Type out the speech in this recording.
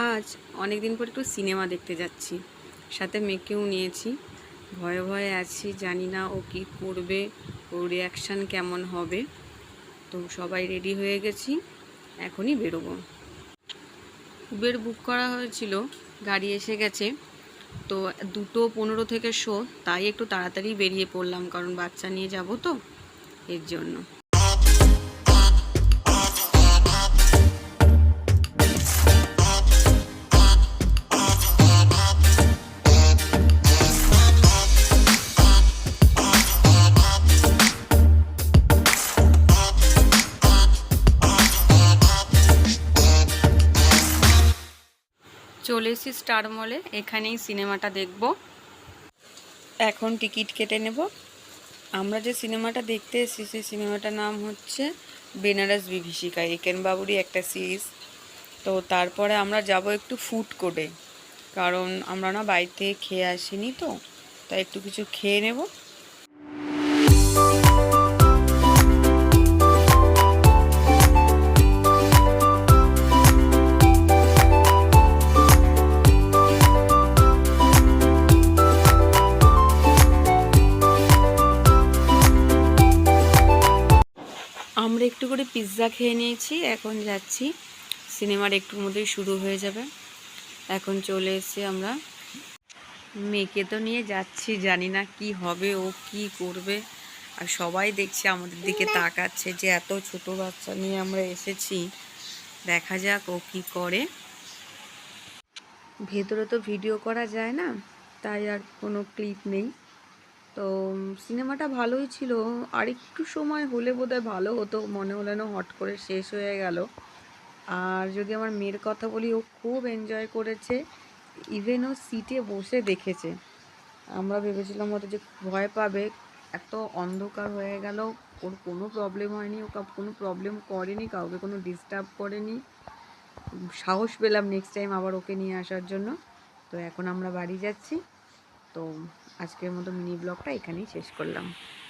আজ অনেক দিন পর একটু সিনেমা দেখতে যাচ্ছি, সাথে মেয়েকেও নিয়েছি। ভয়ে ভয়ে আছি, জানি না ও কী করবে, ওর রিয়াকশান কেমন হবে। তো সবাই রেডি হয়ে গেছি, এখনই বেরোবো। উবের বুক করা হয়েছিল, গাড়ি এসে গেছে। তো 2:15 থেকে শো, তাই একটু তাড়াতাড়ি বেরিয়ে পড়লাম, কারণ বাচ্চা নিয়ে যাব তো, এর জন্য। চলে এসেছি স্টার মলে, এখানেই সিনেমাটা দেখব। এখন টিকিট কেটে নেব। আমরা যে সিনেমাটা দেখতে এসেছি সেই সিনেমাটার নাম হচ্ছে বেনারস বিভীষিকা, একেন বাবুরই একটা সিরিজ। তো তারপরে আমরা যাব একটু ফুড কোর্টে, কারণ আমরা না বাইরে থেকে খেয়ে আসিনি, তো তাই একটু কিছু খেয়ে নেব। আমরা একটু করে পিৎজা খেয়ে নিয়েছি, এখন যাচ্ছি। সিনেমার একটুর মধ্যেই শুরু হয়ে যাবে। এখন চলে এসেছি আমরা। মেয়েকে তো নিয়ে যাচ্ছি, জানি না কি হবে, ও কি করবে। আর সবাই দেখছে, আমাদের দিকে তাকাচ্ছে যে এত ছোট বাচ্চা নিয়ে আমরা এসেছি। দেখা যাক ও কি করে। ভেতরে তো ভিডিও করা যায় না, তাই আর কোনো ক্লিপ নেই। তো সিনেমাটা ভালোই ছিল, আর একটু সময় হলে বোধহয় ভালো হতো, মনে হলো না হট করে শেষ হয়ে গেল। আর যদি আমার মেয়ের কথা বলি, ও খুব এনজয় করেছে, ইভেন ও সিটে বসে দেখেছে। আমরা ভেবেছিলাম হয়তো যে ভয় পাবে, এত অন্ধকার হয়ে গেল, ওর কোনো প্রবলেম হয়নি, ও কোনো প্রবলেম করেনি, কাউকে কোনো ডিস্টার্ব করেনি। সাহস পেলাম নেক্সট টাইম আবার ওকে নিয়ে আসার জন্য। তো এখন আমরা বাড়ি যাচ্ছি। তো আজকের মতো মিনি ব্লগটা এখানেই শেষ করলাম।